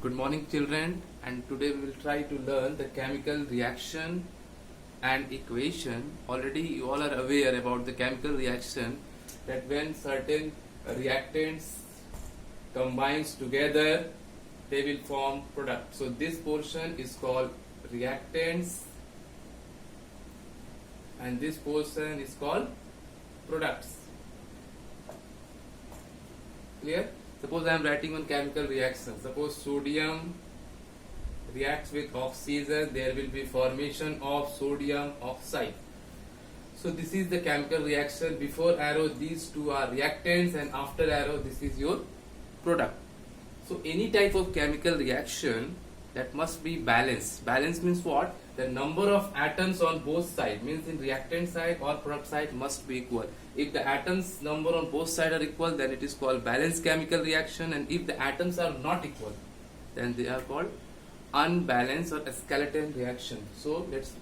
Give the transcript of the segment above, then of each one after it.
Good morning children, and today we will try to learn the chemical reaction and equation. Already you all are aware about the chemical reaction, that when certain reactants combines together they will form product. So this portion is called reactants and this portion is called products. Clear? Suppose I am writing one chemical reaction. Suppose sodium reacts with oxygen, there will be formation of sodium oxide. So this is the chemical reaction. Before arrow these two are reactants and after arrow this is your product. So any type of chemical reaction that must be balanced. Balance means what? The number of atoms on both sides, means in reactant side or product side, must be equal. If the atoms number on both sides are equal, then it is called balanced chemical reaction, and if the atoms are not equal, then they are called unbalanced or skeleton reaction. So let's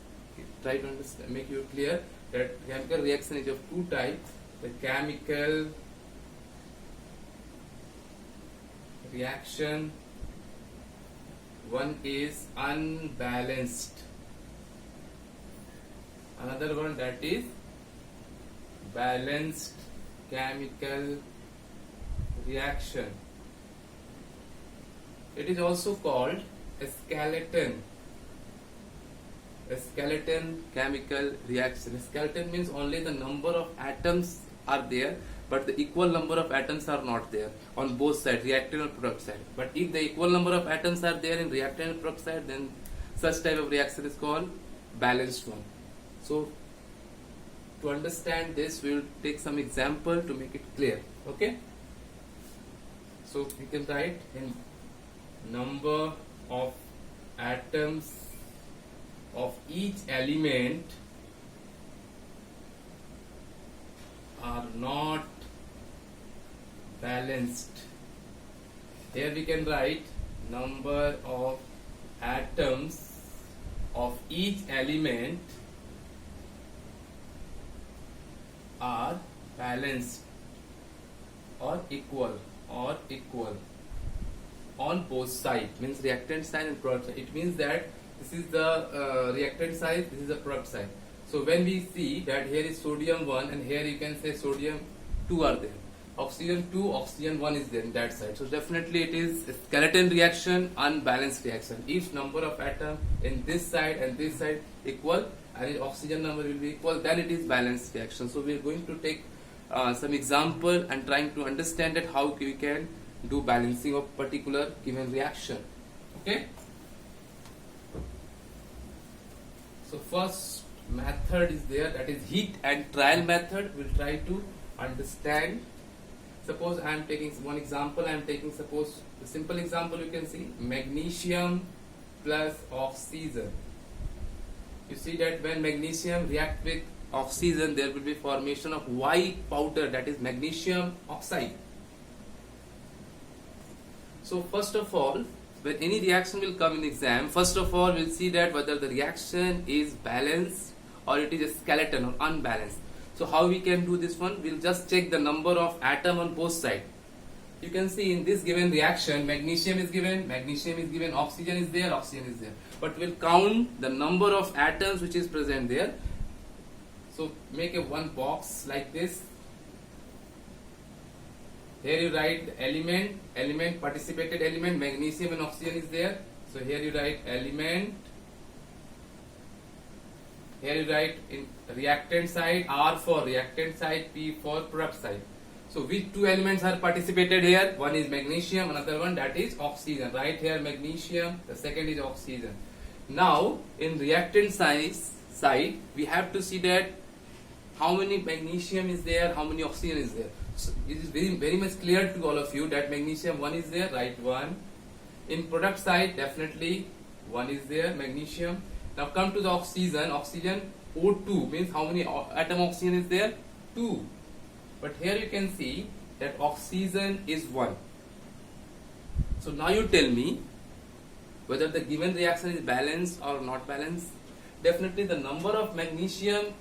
try to understand, make you clear that chemical reaction is of two types. The chemical reaction, one is unbalanced, another one that is balanced chemical reaction. It is also called a skeleton chemical reaction. Skeleton means only the number of atoms are there, but the equal number of atoms are not there on both sides, reactant and product side. But if the equal number of atoms are there in reactant and product side, then such type of reaction is called balanced one. So to understand this, we will take some example to make it clear. Okay? So we can write in number of atoms of each element are not balanced. Here we can write number of atoms of each element are balanced or equal on both sides, means reactant side and product side. It means that this is the reactant side, this is the product side. So when we see that here is sodium 1 and here you can say sodium 2 are there, oxygen 2, oxygen 1 is there in that side. So definitely it is a skeleton reaction, unbalanced reaction. If number of atom in this side and this side equal and its oxygen number will be equal, then it is balanced reaction. So we are going to take some example and trying to understand that how we can do balancing of particular given reaction. Okay? So first method is there, that is heat and trial method. We'll try to understand. Suppose I am taking one example. I am taking, suppose the simple example you can see, magnesium plus oxygen. You see that when magnesium react with oxygen, there will be formation of white powder, that is magnesium oxide. So first of all, when any reaction will come in exam, first of all we'll see that whether the reaction is balanced or it is a skeleton or unbalanced. So how we can do this one? We'll just check the number of atom on both sides. You can see in this given reaction, magnesium is given, oxygen is there. But we'll count the number of atoms which is present there. So make a one box like this. Here you write the element, participated element, magnesium and oxygen is there. So here you write element. Here you write in reactant side, R for reactant side, P for product side. So which two elements are participated here? One is magnesium, another one that is oxygen. Right here magnesium, the second is oxygen. Now in reactant side, we have to see that how many magnesium is there, how many oxygen is there. So it is very much clear to all of you that magnesium 1 is there, write 1. In product side, definitely 1 is there, magnesium. Now come to the oxygen. Oxygen O2 means how many atom oxygen is there? 2. But here you can see that oxygen is 1. So now you tell me whether the given reaction is balanced or not balanced. Definitely the number of magnesium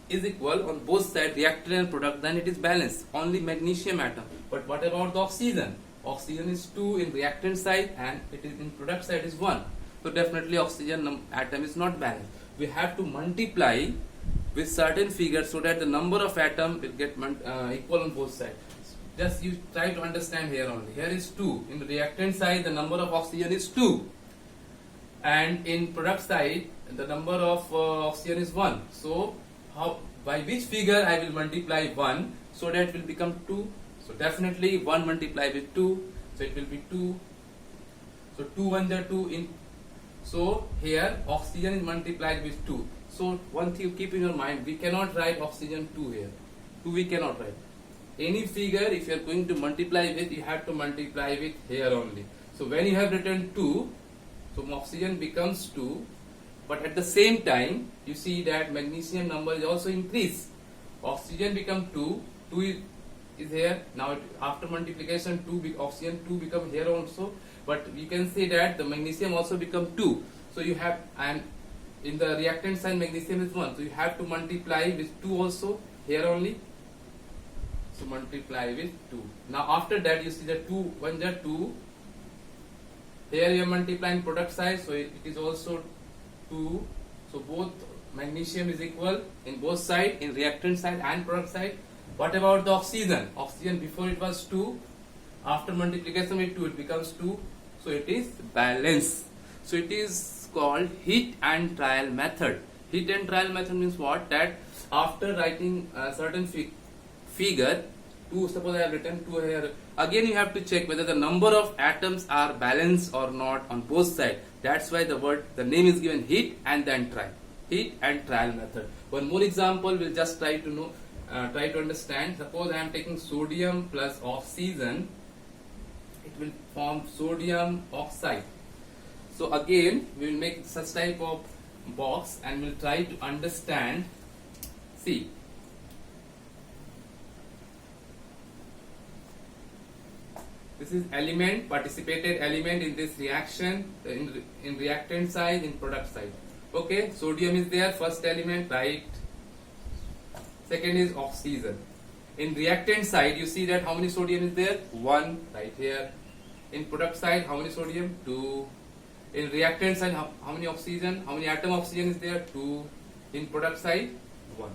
is equal on both sides, reactant and product, then it is balanced. Only magnesium atom. But what about the oxygen? oxygen is 2 in reactant side and it is in product side is 1. So definitely oxygen atom is not balanced. We have to multiply with certain figures so that the number of atom will get equal on both sides. Just you try to understand here only. Here is 2. In the reactant side the number of oxygen is 2. And in product side the number of oxygen is 1. So by which figure I will multiply 1 so that it will become 2. So definitely 1 multiplied with 2, so it will be 2. So 2 1 are 2 in. So here oxygen is multiplied with 2. So one thing you keep in your mind, we cannot write oxygen 2 here. 2 we cannot write. Any figure if you are going to multiply with, you have to multiply with here only. So when you have written 2, so oxygen becomes 2. But at the same time, you see that magnesium number is also increased. Oxygen become 2, 2 is here. Now after multiplication, oxygen 2 become here also. But you can see that the magnesium also become 2. So you have, and in the reactant side magnesium is 1. So you have to multiply with 2 also here only. So multiply with 2. Now after that you see the 2 1 are 2. Here you are multiplying product side, so it is also 2. So both magnesium is equal in both side, in reactant side and product side. What about the oxygen? Oxygen before it was 2. After multiplication with 2 it becomes 2. So it is balanced. So it is called hit and trial method. Hit and trial method means what? That after writing a certain figure, 2, suppose I have written 2 here, again you have to check whether the number of atoms are balanced or not on both sides. That's why the name is given hit and then trial. Hit and trial method. One more example we'll just try to know, try to understand. Suppose I am taking sodium plus oxygen, it will form sodium oxide. So again we will make such type of box and we'll try to understand. See, this is element, participated element in this reaction, in reactant side, in product side. Okay, sodium is there, first element, right? Second is oxygen. In reactant side, you see that how many sodium is there? 1, right here. In product side, how many sodium? 2. In reactant side, how many oxygen? How many atom oxygen is there? 2. In product side, 1.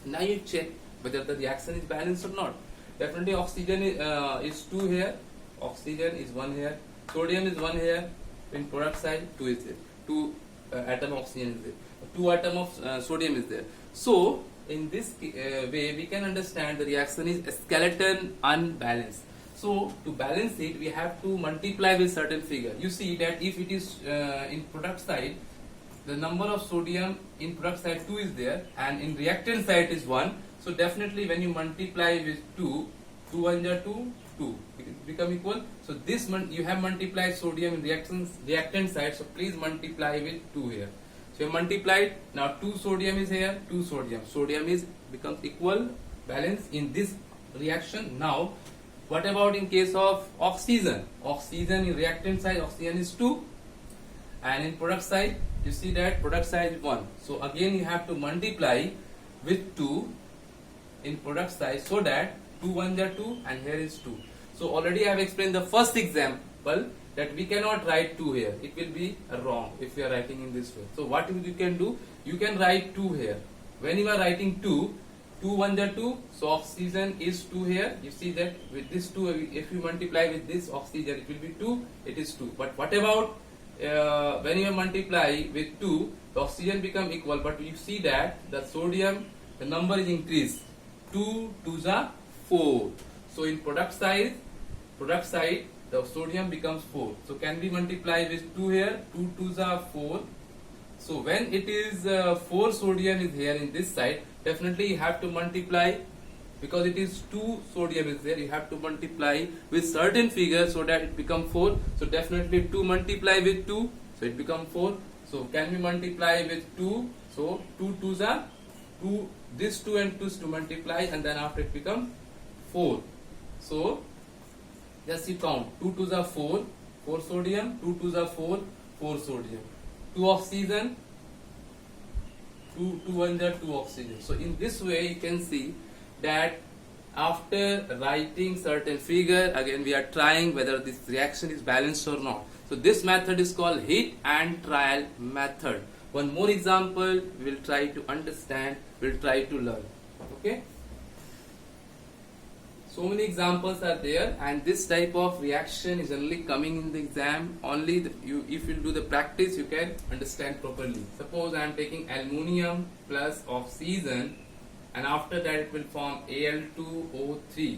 Now you check whether the reaction is balanced or not. Definitely oxygen is 2 here, oxygen is 1 here, sodium is 1 here, in product side 2 is there, 2 atom oxygen is there, 2 atom of sodium is there. So in this way we can understand the reaction is skeleton unbalanced. So to balance it we have to multiply with certain figure. You see that if it is in product side, the number of sodium in product side 2 is there and in reactant side is 1. So definitely when you multiply with 2, 2 1 are 2, 2, it become equal. So this you have multiplied sodium in reactant side, so please multiply with 2 here. So you have multiplied, now 2 sodium is here, 2 sodium. Sodium is becomes equal, balance in this reaction. Now what about in case of oxygen? Oxygen in reactant side, oxygen is 2 and in product side you see that product side is 1. So again you have to multiply with 2 in product side so that 2 1 are 2 and here is 2. So already I have explained the first example that we cannot write 2 here. It will be wrong if we are writing in this way. So what you can do, you can write 2 here. When you are writing 2, 2 1 are 2, so oxygen is 2 here. You see that with this 2, if you multiply with this oxygen it will be 2, it is 2. But what about when you multiply with 2, the oxygen become equal, but you see that the sodium, the number is increased. 2 2s are 4. So in product side the sodium becomes 4. So can we multiply with 2 here? 2 2s are 4. So when it is 4 sodium is here in this side, definitely you have to multiply, because it is 2 sodium is there, you have to multiply with certain figure so that it become 4. So definitely 2 multiply with 2, so it become 4. So can we multiply with 2? So 2 2s are 2, this 2 and 2's to multiply and then after it become 4. So just you count, 2 2s are 4, 4 sodium, 2 2s are 4, 4 sodium, 2 oxygen, 2 1s are 2 oxygen. So in this way you can see that After writing certain figure, again we are trying whether this reaction is balanced or not. So this method is called hit and trial method. One more example we will try to understand, we will try to learn. Okay. So many examples are there, and this type of reaction is only coming in the exam. Only if you do the practice, you can understand properly. Suppose I am taking aluminium plus oxygen, and after that it will form Al2O3,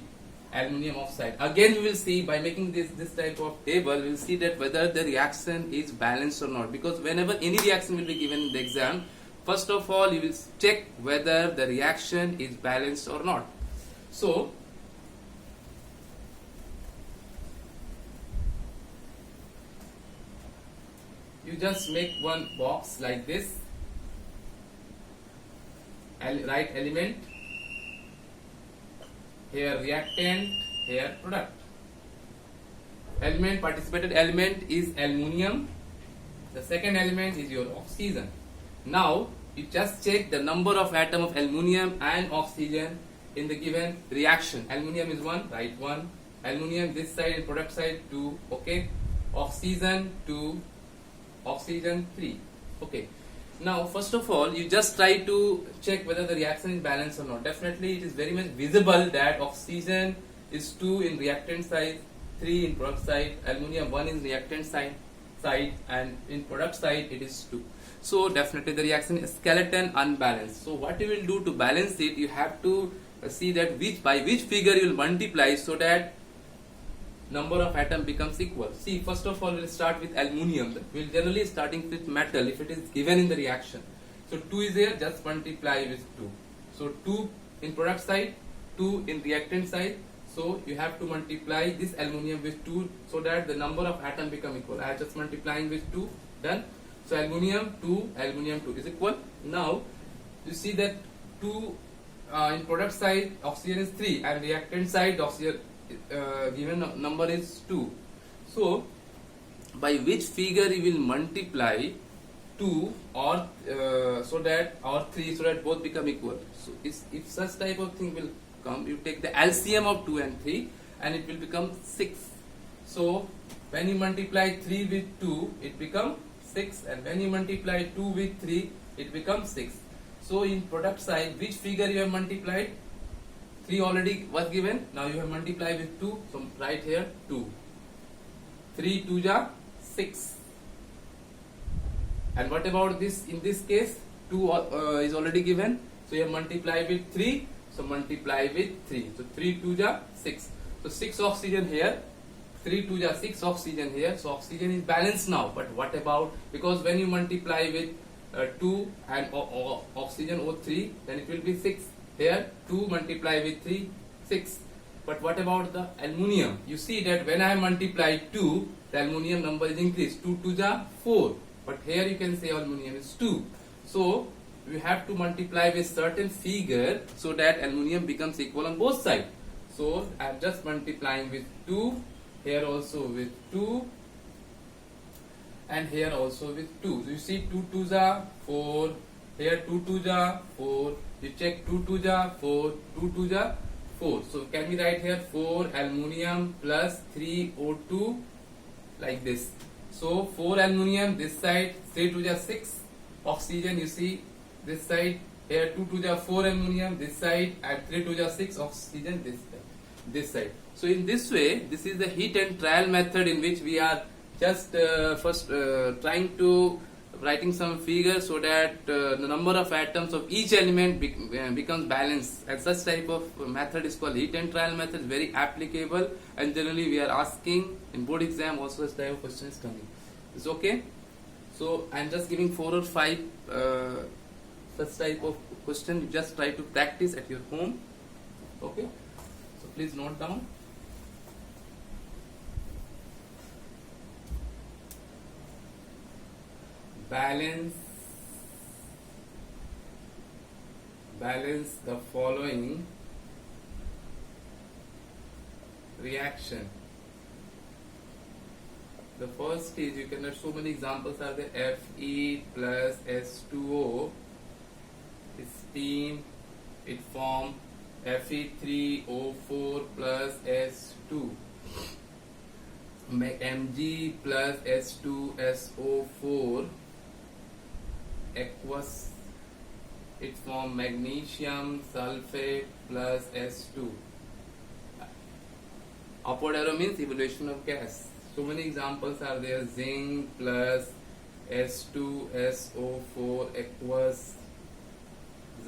aluminium oxide. Again, we will see by making this type of table, we will see that whether the reaction is balanced or not. Because whenever any reaction will be given in the exam, first of all you will check whether the reaction is balanced or not. So you just make one box like this. Write element, here reactant, here product. Element, participated element is aluminium. The second element is your oxygen. Now you just check the number of atom of aluminium and oxygen in the given reaction. Aluminium is 1, write 1. Aluminium this side and product side 2. Okay. Oxygen 2. Oxygen 3. Okay. Now first of all you just try to check whether the reaction is balanced or not. Definitely it is very much visible that oxygen is 2 in reactant side, 3 in product side, aluminium 1 in reactant side, and in product side it is 2. So definitely the reaction is skeleton unbalanced. So what you will do to balance it, you have to see that by which figure you will multiply so that number of atom becomes equal. See, first of all we will start with aluminium. We will generally starting with metal if it is given in the reaction. So 2 is there, just multiply with 2. So 2 in product side, 2 in reactant side. So you have to multiply this aluminium with 2 so that the number of atom become equal. I am just multiplying with 2, done. So aluminium 2 is equal. Now you see that 2 in product side oxygen is 3 and reactant side oxygen given number is 2. So by which figure you will multiply 2 or so that or 3 so that both become equal. So if such type of thing will come, you take the LCM of 2 and 3 and it will become 6. So when you multiply 3 with 2 it becomes 6, and when you multiply 2 with 3 it becomes 6. So in product side which figure you have multiplied? 3 already was given, now you have multiplied with 2, so write here 2. 3 2 ja 6. And what about this? In this case 2 is already given, so you have multiplied with 3, so multiply with 3. So 3 2 ja 6. So 6 oxygen here, 3 2 ja 6 oxygen here. So oxygen is balanced now. But what about, because when you multiply with 2 and oxygen O3, then it will be 6. Here 2 multiply with 3, 6. But what about the aluminium? You see that when I multiply 2, the aluminium number is increased. 2 2 ja 4. But here you can say aluminium is 2. So we have to multiply with certain figure so that aluminium becomes equal on both sides. So I am just multiplying with 2, here also with 2, and here also with 2. So you see 2 2 ja 4, here 2 2 ja 4. You check 2 2 ja 4, 2 2 ja 4. So can we write here 4 aluminium plus 3 O2 like this. So 4 aluminium this side, 3 2 ja 6 oxygen, you see this side, here 2 2 ja 4 aluminium this side, and 3 2 ja 6 oxygen this side. So in this way, this is the hit and trial method in which we are just first trying to writing some figures so that the number of atoms of each element becomes balanced, and such type of method is called hit and trial method. Very applicable, and generally we are asking in board exam also such type of question is coming. It's okay. So I'm just giving 4 or 5 such type of question. You just try to practice at your home. Okay, so please note down. Balance the following reaction. The first is, you can have so many examples are there. Fe plus S2O is steam, it form Fe3O4 plus S2, Mg plus H2SO4 aqueous, it form magnesium sulfate plus S2. Upward arrow means evaluation of gas. So many examples are there. Zinc plus H2SO4 aqueous,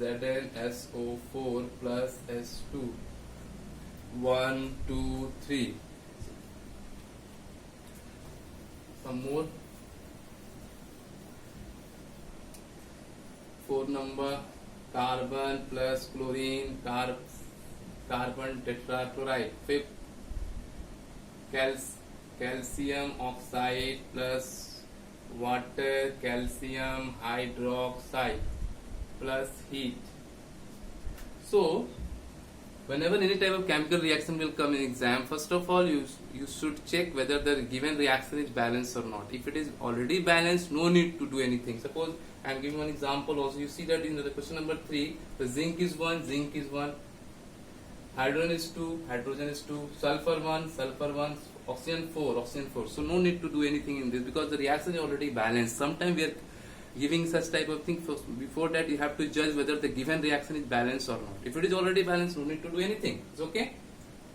ZnSO4 plus S2. 1, 2, 3. Some more. 4 number, carbon plus chlorine, carbon tetrachloride. 5th, calcium oxide plus water, calcium hydroxide plus heat. So whenever any type of chemical reaction will come in exam, first of all you should check whether the given reaction is balanced or not. If it is already balanced, no need to do anything. Suppose I am giving one example also. You see that in the question number 3, the zinc is 1, hydrogen is 2, sulfur 1, oxygen 4. So no need to do anything in this because the reaction is already balanced. Sometimes we are giving such type of thing. Before that you have to judge whether the given reaction is balanced or not. If it is already balanced, no need to do anything. It's okay.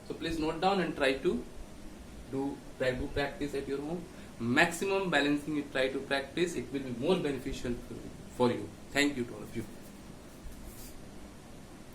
So please note down and try to do practice at your home. Maximum balancing you try to practice, it will be more beneficial for you. Thank you to all of you.